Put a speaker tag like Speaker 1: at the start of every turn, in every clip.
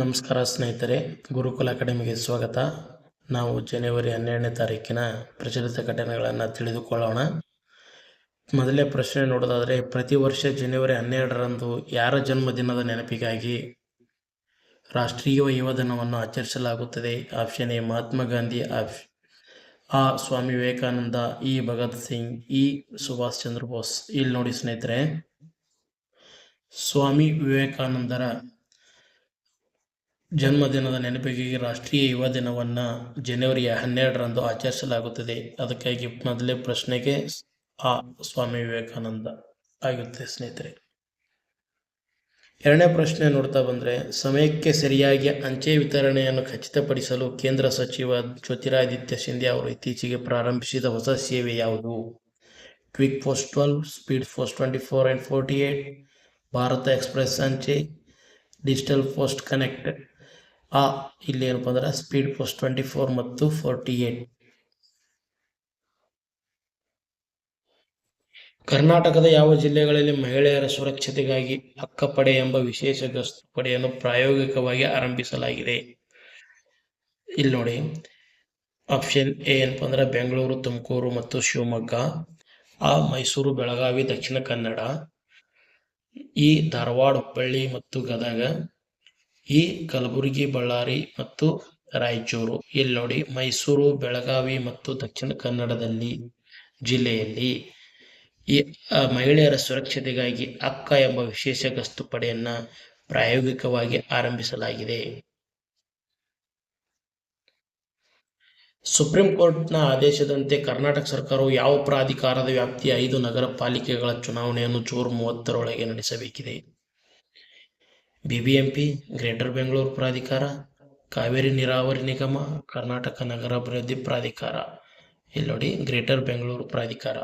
Speaker 1: ನಮಸ್ಕಾರ ಸ್ನೇಹಿತರೆ, ಗುರುಕುಲ ಅಕಾಡೆಮಿಗೆ ಸ್ವಾಗತ. ನಾವು ಜನವರಿ 12ನೇ ತಾರೀಕಿನ ಪ್ರಚಲಿತ ಘಟನೆಗಳನ್ನು ತಿಳಿದುಕೊಳ್ಳೋಣ. ಮೊದಲೇ ಪ್ರಶ್ನೆ ನೋಡೋದಾದರೆ, ಪ್ರತಿ ವರ್ಷ ಜನವರಿ 12ರಂದು ಯಾರ ಜನ್ಮದಿನದ ನೆನಪಿಗಾಗಿ ರಾಷ್ಟ್ರೀಯ ಯುವ ದಿನವನ್ನು ಆಚರಿಸಲಾಗುತ್ತದೆ? ಆಪ್ಷನ್ ಎ ಮಹಾತ್ಮ ಗಾಂಧಿ, ಆ ಸ್ವಾಮಿ ವಿವೇಕಾನಂದ, ಇ ಭಗತ್ ಸಿಂಗ್, ಇ ಸುಭಾಷ್ ಚಂದ್ರ ಬೋಸ್. ಇಲ್ಲಿ ನೋಡಿ ಸ್ನೇಹಿತರೆ, ಸ್ವಾಮಿ ವಿವೇಕಾನಂದರ ಜನ್ಮದಿನದ ನೆನಪಿಗಾಗಿ ರಾಷ್ಟ್ರೀಯ ಯುವ ದಿನವನ್ನು ಜನವರಿ 12ರಂದು ಆಚರಿಸಲಾಗುತ್ತದೆ. ಅದಕ್ಕಾಗಿ ಮೊದಲೇ ಪ್ರಶ್ನೆಗೆ ಆ ಸ್ವಾಮಿ ವಿವೇಕಾನಂದ ಆಗುತ್ತೆ ಸ್ನೇಹಿತರೆ. ಎರಡನೇ ಪ್ರಶ್ನೆ ನೋಡ್ತಾ ಬಂದರೆ, ಸಮಯಕ್ಕೆ ಸರಿಯಾಗಿ ಅಂಚೆ ವಿತರಣೆಯನ್ನು ಖಚಿತಪಡಿಸಲು ಕೇಂದ್ರ ಸಚಿವ ಜ್ಯೋತಿರಾದಿತ್ಯ ಸಿಂಧ್ಯಾ ಅವರು ಇತ್ತೀಚೆಗೆ ಪ್ರಾರಂಭಿಸಿದ ಹೊಸ ಸೇವೆ ಯಾವುದು? Quick post 12, speed post 24 and 48, Bharat express ಅಂಚೆ, ಡಿಜಿಟಲ್ ಪೋಸ್ಟ್ ಕನೆಕ್ಟ್. ಇಲ್ಲಿ ಏನಪ್ಪ ಅಂದ್ರೆ ಸ್ಪೀಡ್ ಪೋಸ್ಟ್ 24 ಮತ್ತು 48. ಕರ್ನಾಟಕದ ಯಾವ ಜಿಲ್ಲೆಗಳಲ್ಲಿ ಮಹಿಳೆಯರ ಸುರಕ್ಷತೆಗಾಗಿ ಅಕ್ಕಪಡೆ ಎಂಬ ವಿಶೇಷ ಗಸ್ತು ಪಡೆಯನ್ನು ಪ್ರಾಯೋಗಿಕವಾಗಿ ಆರಂಭಿಸಲಾಗಿದೆ? ಇಲ್ಲಿ ನೋಡಿ, ಆಪ್ಷನ್ ಎ ಏನಪ್ಪ ಅಂದ್ರೆ ಬೆಂಗಳೂರು, ತುಮಕೂರು ಮತ್ತು ಶಿವಮೊಗ್ಗ, ಆ ಮೈಸೂರು, ಬೆಳಗಾವಿ, ದಕ್ಷಿಣ ಕನ್ನಡ, ಈ ಧಾರವಾಡ, ಹುಬ್ಬಳ್ಳಿ ಮತ್ತು ಗದಗ, ಈ ಕಲಬುರಗಿ, ಬಳ್ಳಾರಿ ಮತ್ತು ರಾಯಚೂರು. ಇಲ್ಲಿ ನೋಡಿ, ಮೈಸೂರು, ಬೆಳಗಾವಿ ಮತ್ತು ದಕ್ಷಿಣ ಕನ್ನಡದಲ್ಲಿ ಜಿಲ್ಲೆಯಲ್ಲಿ ಈ ಮಹಿಳೆಯರ ಸುರಕ್ಷತೆಗಾಗಿ ಅಕ್ಕ ಎಂಬ ವಿಶೇಷ ಗಸ್ತು ಪಡೆಯನ್ನ ಪ್ರಾಯೋಗಿಕವಾಗಿ ಆರಂಭಿಸಲಾಗಿದೆ. ಸುಪ್ರೀಂ ಕೋರ್ಟ್ನ ಆದೇಶದಂತೆ ಕರ್ನಾಟಕ ಸರ್ಕಾರವು ಯಾವ ಪ್ರಾಧಿಕಾರದ ವ್ಯಾಪ್ತಿಯ 5 ನಗರ ಪಾಲಿಕೆಗಳ ಚುನಾವಣೆಯನ್ನು ಜೂನ್ 30ರೊಳಗೆ ನಡೆಸಬೇಕಿದೆ? ಬಿಬಿಎಂಪಿ, ಗ್ರೇಟರ್ ಬೆಂಗಳೂರು ಪ್ರಾಧಿಕಾರ, ಕಾವೇರಿ ನೀರಾವರಿ ನಿಗಮ, ಕರ್ನಾಟಕ ನಗರಾಭಿವೃದ್ಧಿ ಪ್ರಾಧಿಕಾರ. ಇಲ್ಲಿ ನೋಡಿ, ಗ್ರೇಟರ್ ಬೆಂಗಳೂರು ಪ್ರಾಧಿಕಾರ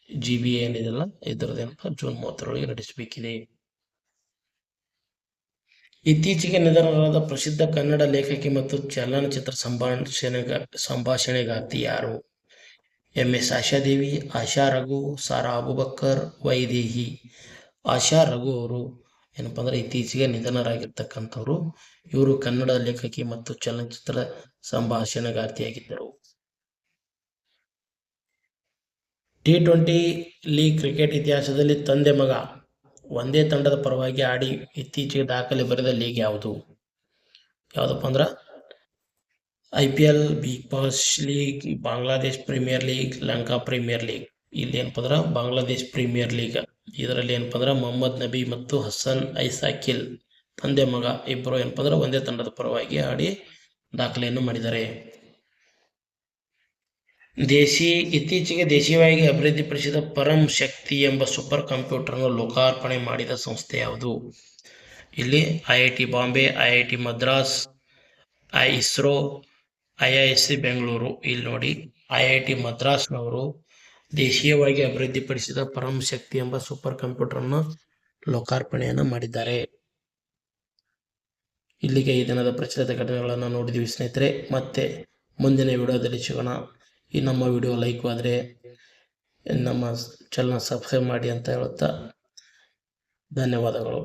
Speaker 1: GBA ಏನಿದೆಲ್ಲ ಇದರದೇನಪ್ಪ ಜೂನ್ 30ರೊಳಗೆ ನಡೆಸಬೇಕಿದೆ. ಇತ್ತೀಚೆಗೆ ನಿಧನರಾದ ಪ್ರಸಿದ್ಧ ಕನ್ನಡ ಲೇಖಕಿ ಮತ್ತು ಚಲನಚಿತ್ರ ಸಂಭಾಷಣೆಗಾರ್ತಿ ಯಾರು? MS ಆಶಾದೇವಿ, ಆಶಾ ರಘು, ಸಾರಾ ಅಬುಬಕ್ಕರ್, ವೈದೇಹಿ. ಆಶಾ ರಘು ಅವರು ಏನಪ್ಪ ಅಂದ್ರೆ ಇತ್ತೀಚೆಗೆ ನಿಧನರಾಗಿರ್ತಕ್ಕಂಥವ್ರು. ಇವರು ಕನ್ನಡ ಲೇಖಕಿ ಮತ್ತು ಚಲನಚಿತ್ರ ಸಂಭಾಷಣೆಗಾರ್ತಿಯಾಗಿದ್ದರು. T20 ಲೀಗ್ ಕ್ರಿಕೆಟ್ ಇತಿಹಾಸದಲ್ಲಿ ತಂದೆ ಮಗ ಒಂದೇ ತಂಡದ ಪರವಾಗಿ ಆಡಿ ಇತ್ತೀಚೆಗೆ ದಾಖಲೆ ಬರೆದ ಲೀಗ್ ಯಾವುದು? ಯಾವುದಪ್ಪ ಅಂದ್ರೆ IPL, Big Bash League, Bangladesh Premier League, Lanka Premier League. ಇಲ್ಲಿ ಏನಪ್ಪ ಅಂದ್ರೆ ಬಾಂಗ್ಲಾದೇಶ್ ಪ್ರೀಮಿಯರ್ ಲೀಗ್. ಇದರಲ್ಲಿ ಏನಪ್ಪ ಅಂದ್ರೆ ಮೊಹಮ್ಮದ್ ನಬಿ ಮತ್ತು ಹಸನ್ ಐಸಾಕಿಲ್ ತಂದೆ ಮಗ ಇಬ್ಬರು ಏನಪ್ಪ ಅಂದ್ರೆ ಒಂದೇ ತಂಡದ ಪರವಾಗಿ ಆಡಿ ದಾಖಲೆಯನ್ನು ಮಾಡಿದ್ದಾರೆ. ಇತ್ತೀಚೆಗೆ ದೇಶೀಯವಾಗಿ ಅಭಿವೃದ್ಧಿಪಡಿಸಿದ ಪರಂ ಶಕ್ತಿ ಎಂಬ ಸೂಪರ್ ಕಂಪ್ಯೂಟರ್ನ್ನು ಲೋಕಾರ್ಪಣೆ ಮಾಡಿದ ಸಂಸ್ಥೆ ಯಾವುದು? ಇಲ್ಲಿ IIT Bombay, IIT Madras, ISRO, IISc Bengaluru. ಇಲ್ಲಿ ನೋಡಿ, IIT ಮದ್ರಾಸ್ನವರು ದೇಶೀಯವಾಗಿ ಅಭಿವೃದ್ಧಿಪಡಿಸಿದ ಪರಂ ಶಕ್ತಿ ಎಂಬ ಸೂಪರ್ ಕಂಪ್ಯೂಟರ್ನ್ನು ಲೋಕಾರ್ಪಣೆಯನ್ನು ಮಾಡಿದ್ದಾರೆ. ಇಲ್ಲಿಗೆ ಈ ದಿನದ ಪ್ರಚಲಿತ ಘಟನೆಗಳನ್ನು ನೋಡಿದ್ವಿ ಸ್ನೇಹಿತರೆ. ಮತ್ತೆ ಮುಂದಿನ ವಿಡಿಯೋದಲ್ಲಿ ಸಿಗೋಣ. ಈ ನಮ್ಮ ವಿಡಿಯೋ ಲೈಕ್ ಆದರೆ ನಮ್ಮ ಚಾನಲ್ ಸಬ್ಸ್ಕ್ರೈಬ್ ಮಾಡಿ ಅಂತ ಹೇಳುತ್ತಾ ಧನ್ಯವಾದಗಳು.